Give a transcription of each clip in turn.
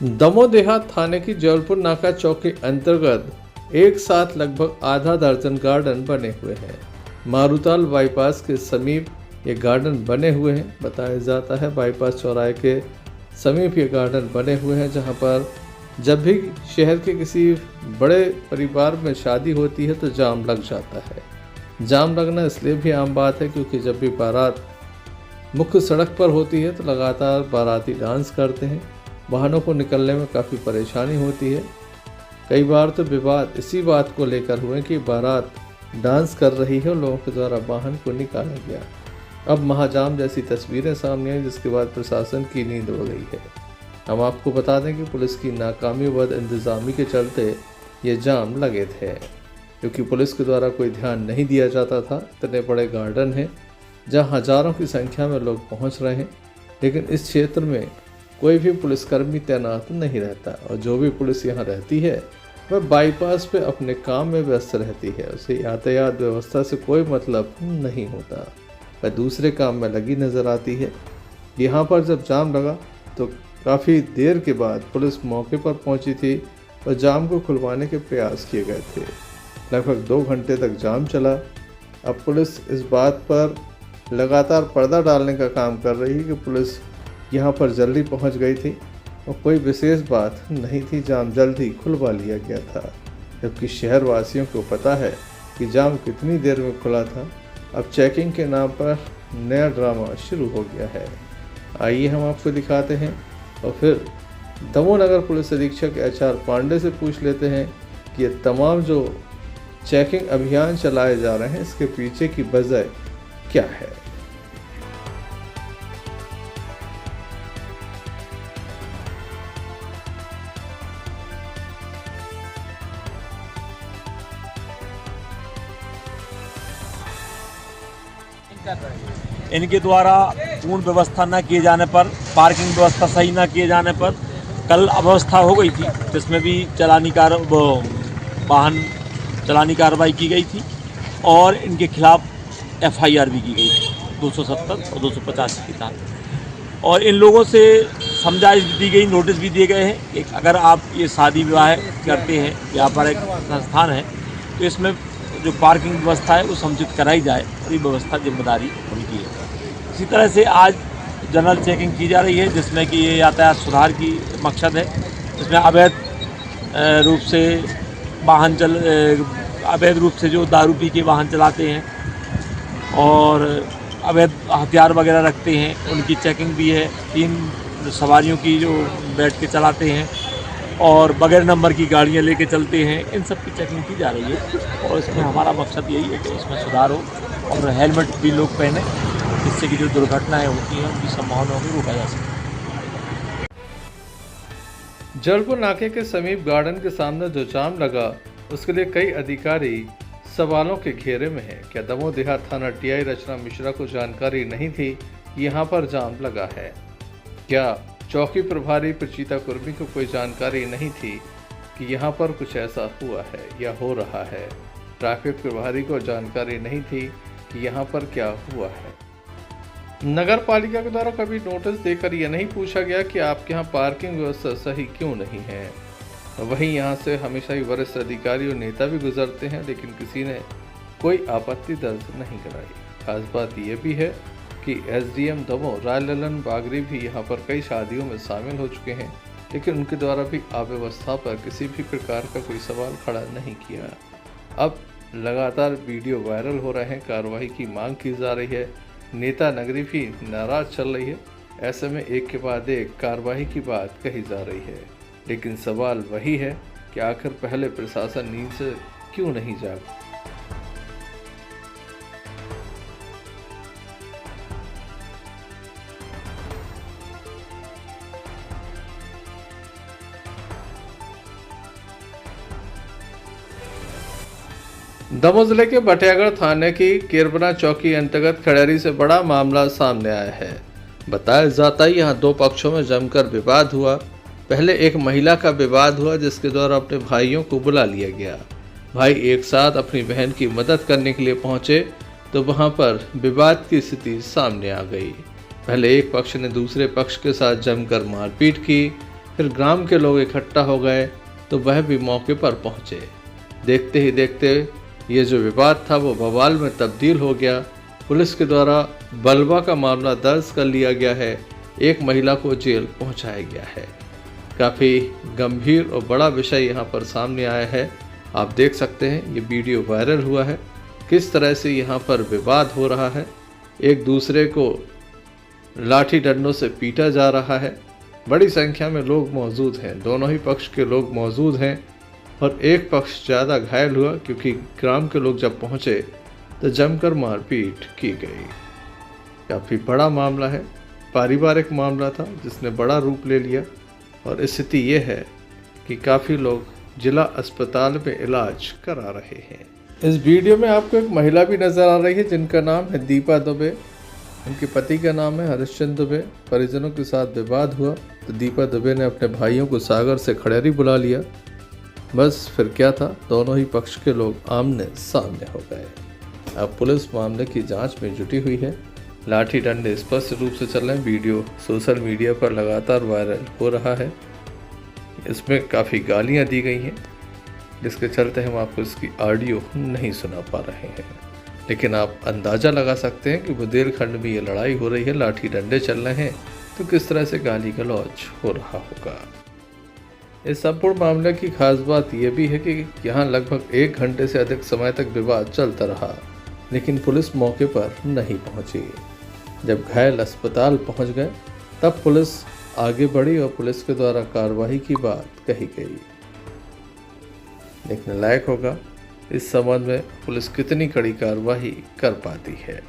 दमोह देहात थाने की जबलपुर नाका चौकी अंतर्गत एक साथ लगभग आधा दर्जन गार्डन बने हुए हैं। मारूताल बाईपास के समीप ये गार्डन बने हुए हैं। बताया जाता है बाईपास चौराहे के समीप ये गार्डन बने हुए हैं, जहां पर जब भी शहर के किसी बड़े परिवार में शादी होती है तो जाम लग जाता है। जाम लगना इसलिए भी आम बात है क्योंकि जब भी बारात मुख्य सड़क पर होती है तो लगातार बाराती डांस करते हैं। वाहनों को निकलने में काफ़ी परेशानी होती है। कई बार तो विवाद इसी बात को लेकर हुए कि बारात डांस कर रही है और लोगों के द्वारा वाहन को निकाला गया। अब महाजाम जैसी तस्वीरें सामने आई, जिसके बाद प्रशासन की नींद उड़ गई है। हम आपको बता दें कि पुलिस की नाकामी व इंतजामी के चलते ये जाम लगे थे, क्योंकि पुलिस के द्वारा कोई ध्यान नहीं दिया जाता था। इतने बड़े गार्डन हैं जहां हजारों की संख्या में लोग पहुंच रहे हैं, लेकिन इस क्षेत्र में कोई भी पुलिसकर्मी तैनात नहीं रहता और जो भी पुलिस यहाँ रहती है वह बाईपास पे अपने काम में व्यस्त रहती है। उसे यातायात व्यवस्था से कोई मतलब नहीं होता, वह दूसरे काम में लगी नज़र आती है। यहाँ पर जब जाम लगा तो काफ़ी देर के बाद पुलिस मौके पर पहुँची थी और जाम को खुलवाने के प्रयास किए गए थे। लगभग 2 घंटे तक जाम चला। अब पुलिस इस बात पर लगातार पर्दा डालने का काम कर रही है कि पुलिस यहाँ पर जल्दी पहुँच गई थी और कोई विशेष बात नहीं थी। जाम जल्दी खुलवा लिया गया था, जबकि शहर वासियों को पता है कि जाम कितनी देर में खुला था। अब चेकिंग के नाम पर नया ड्रामा शुरू हो गया है। आइए हम आपको दिखाते हैं और फिर दमोह नगर पुलिस अधीक्षक HR पांडे से पूछ लेते हैं कि ये तमाम जो चेकिंग अभियान चलाए जा रहे हैं इसके पीछे की वजह क्या है। इनके द्वारा पूर्ण व्यवस्था न किए जाने पर, पार्किंग व्यवस्था सही न किए जाने पर कल अव्यवस्था हो गई थी, जिसमें भी वाहन चलानी कार्रवाई की गई थी और इनके खिलाफ FIR भी की गई थी 270 और 285 के तहत। और इन लोगों से समझाइश भी दी गई, नोटिस भी दिए गए हैं कि अगर आप ये शादी विवाह करते हैं, व्यापारिक संस्थान है, तो इसमें जो पार्किंग व्यवस्था है वो समुचित कराई जाए और ये व्यवस्था जिम्मेदारी उनकी है। इसी तरह से आज जनरल चेकिंग की जा रही है, जिसमें कि ये यातायात सुधार की मकसद है। इसमें अवैध रूप से जो दारू पी के वाहन चलाते हैं और अवैध हथियार वगैरह रखते हैं, उनकी चेकिंग भी है। 3 सवारियों की जो बैठ के चलाते हैं और बगैर नंबर की गाड़ियां लेके चलते हैं, इन सब की चेकिंग की जा रही है। और इसमें हमारा मकसद यही है कि इसमें सुधार हो और हेलमेट भी लोग पहने, जिससे कि जो दुर्घटनाएं होती हैं उनकी संभावनाओं को रोका जा सके। जबलपुर नाके के समीप गार्डन के सामने जो जाम लगा उसके लिए कई अधिकारी सवालों के घेरे में हैं। क्या दमोह देहात थाना TI रचना मिश्रा को जानकारी नहीं थी कि यहाँ पर जाम लगा है? क्या चौकी प्रभारी प्रचीता कुर्मी को कोई जानकारी नहीं थी कि यहाँ पर कुछ ऐसा हुआ है या हो रहा है? ट्रैफिक प्रभारी को जानकारी नहीं थी कि यहाँ पर क्या हुआ है? नगर पालिका के द्वारा कभी नोटिस देकर यह नहीं पूछा गया कि आपके यहाँ पार्किंग व्यवस्था सही क्यों नहीं है? वहीं यहाँ से हमेशा ही वरिष्ठ अधिकारी और नेता भी गुजरते हैं, लेकिन किसी ने कोई आपत्ति दर्ज नहीं कराई। खास बात यह भी है कि SDM दमोह राय ललन बागरी भी यहाँ पर कई शादियों में शामिल हो चुके हैं, लेकिन उनके द्वारा भी अव्यवस्था पर किसी भी प्रकार का कोई सवाल खड़ा नहीं किया। अब लगातार वीडियो वायरल हो रहे हैं, कार्रवाई की मांग की जा रही है, नेता नगरी भी नाराज चल रही है। ऐसे में एक के बाद एक कार्रवाई की बात कही जा रही है, लेकिन सवाल वही है कि आखिर पहले प्रशासन नींद से क्यों नहीं जागा? दमोह जिले के बटियागढ़ थाने की केरबना चौकी अंतर्गत खड़ेरी से बड़ा मामला सामने आया है। बताया जाता है यहाँ 2 पक्षों में जमकर विवाद हुआ। पहले एक महिला का विवाद हुआ जिसके द्वारा अपने भाइयों को बुला लिया गया। भाई एक साथ अपनी बहन की मदद करने के लिए पहुंचे तो वहां पर विवाद की स्थिति सामने आ गई। पहले एक पक्ष ने दूसरे पक्ष के साथ जमकर मारपीट की, फिर ग्राम के लोग इकट्ठा हो गए तो वह भी मौके पर पहुंचे। देखते ही देखते ये जो विवाद था वो बवाल में तब्दील हो गया। पुलिस के द्वारा बलवा का मामला दर्ज कर लिया गया है। एक महिला को जेल पहुंचाया गया है। काफ़ी गंभीर और बड़ा विषय यहाँ पर सामने आया है। आप देख सकते हैं ये वीडियो वायरल हुआ है, किस तरह से यहाँ पर विवाद हो रहा है। एक दूसरे को लाठी डंडों से पीटा जा रहा है। बड़ी संख्या में लोग मौजूद हैं, दोनों ही पक्ष के लोग मौजूद हैं और एक पक्ष ज़्यादा घायल हुआ क्योंकि ग्राम के लोग जब पहुँचे तो जमकर मारपीट की गई। काफ़ी बड़ा मामला है, पारिवारिक मामला था जिसने बड़ा रूप ले लिया और स्थिति ये है कि काफ़ी लोग जिला अस्पताल में इलाज करा रहे हैं। इस वीडियो में आपको एक महिला भी नज़र आ रही है जिनका नाम है दीपा दुबे। उनके पति का नाम है हरिश्चंद्र दुबे। परिजनों के साथ विवाद हुआ तो दीपा दुबे ने अपने भाइयों को सागर से खड़ेरी बुला लिया। बस फिर क्या था, दोनों ही पक्ष के लोग आमने सामने हो गए। अब पुलिस मामले की जांच में जुटी हुई है। लाठी डंडे स्पष्ट रूप से चल रहे हैं। वीडियो सोशल मीडिया पर लगातार वायरल हो रहा है। इसमें काफ़ी गालियां दी गई हैं, जिसके चलते हम आपको इसकी ऑडियो नहीं सुना पा रहे हैं, लेकिन आप अंदाज़ा लगा सकते हैं कि बुंदेलखंड में ये लड़ाई हो रही है, लाठी डंडे चल रहे हैं, तो किस तरह से गाली गलौज हो रहा होगा। इस संपूर्ण मामले की खास बात यह भी है कि यहाँ लगभग 1 घंटे से अधिक समय तक विवाद चलता रहा, लेकिन पुलिस मौके पर नहीं पहुंची। जब घायल अस्पताल पहुंच गए तब पुलिस आगे बढ़ी और पुलिस के द्वारा कार्रवाई की बात कही गई। देखने लायक होगा इस संबंध में पुलिस कितनी कड़ी कार्रवाई कर पाती है।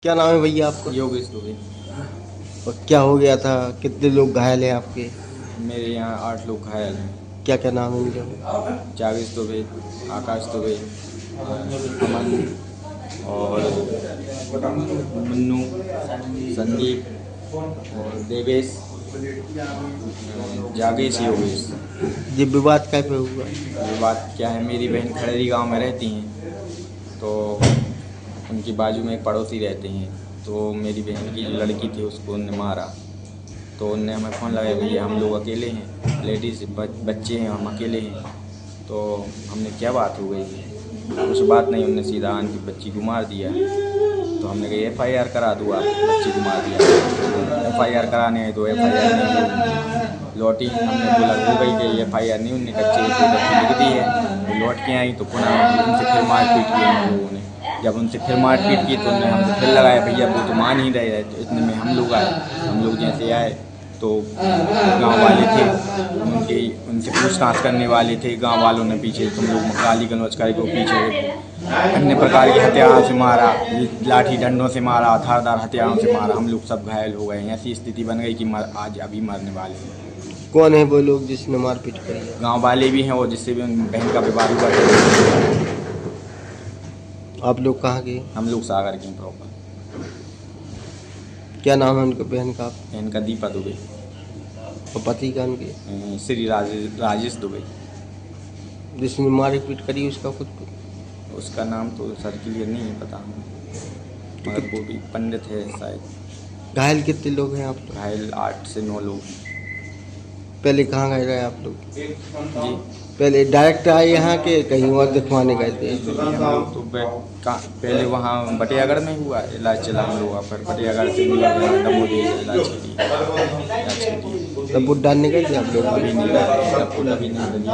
क्या नाम है भैया आपका? योगेश दुबे। और क्या हो गया था? कितने लोग घायल हैं आपके? मेरे यहाँ 8 लोग घायल हैं। क्या क्या नाम है इनका? जावेश दुबे, आकाश दुबे, अमन और मन्नू, संदीप और देवेश, जागेश, योगेश। ये विवाद क्या पे हुआ? ये बात क्या है, मेरी बहन खड़ेरी गांव में रहती हैं, तो उनकी बाजू में एक पड़ोसी रहते हैं, तो मेरी बहन की जो लड़की थी उसको उनने मारा। तो उनने हमें फ़ोन लगाया, भैया हम लोग अकेले हैं, लेडीज़ बच्चे हैं, हम अकेले हैं। तो हमने क्या बात हो गई, कुछ बात नहीं, उनने सीधा आन की बच्ची को मार दिया। तो हमने कहा FIR करा दो, आप बच्ची को मार दिया। FIR कराने आए तो FIR नहीं लौटी। हमने बोला हो गई कि FIR नहीं, उनने कच्चे लिख दी है। वो लौट के आई तो पुनः उनसे फिर मारपीट की उन लोगों ने। जब उनसे फिर मारपीट की तो उन्होंने हमसे फिर लगाया, भैया वो तो मान ही रहे। तो इतने में हम लोग आए। हम लोग जैसे आए तो गांव वाले थे, उनसे पूछताछ करने वाले थे। गांव वालों ने पीछे तुम लोग गाली गलौज करके पीछे अन्य प्रकार के हथियारों से मारा, लाठी डंडों से मारा, धारदार हथियारों से मारा। हम लोग सब घायल हो गए। ऐसी स्थिति बन गई कि आज अभी मरने वाले हैं। कौन है वो लोग जिसने मारपीट करी है? गांव वाले भी हैं और जिससे भी बहन का विवाद हुआ है। आप लोग कहाँ के? हम लोग सागर के प्रॉपर। क्या नाम है उनके बहन का? बहन का दीपा दुबे और पति का उनके? श्री राजेश दुबे। जिसने मारपीट करी उसका खुद उसका नाम तो सर क्लियर नहीं है पता हमें, मगर वो भी पंडित है शायद। घायल कितने लोग हैं आप लोग? घायल 8 से 9 लोग हैं। पहले कहाँ गए रहे आप लोग? जी, पहले डायरेक्ट आए यहाँ के, कहीं और दिखवाने गए थे? हम लोग तो पहले वहाँ बटियागढ़ में हुआ इलाज चला हम लोग, फिर बटियागढ़ से दमोदी इलाज के लिए। तब वोट डालने गए थे आप लोग? अभी नहीं डाले, सबको अभी नहीं डली।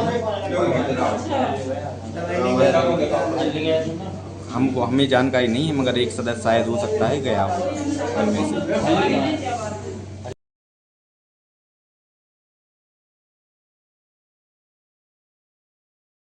हमको हमें जानकारी नहीं है, मगर एक सदस्य शायद हो सकता है गया हो उनमें से।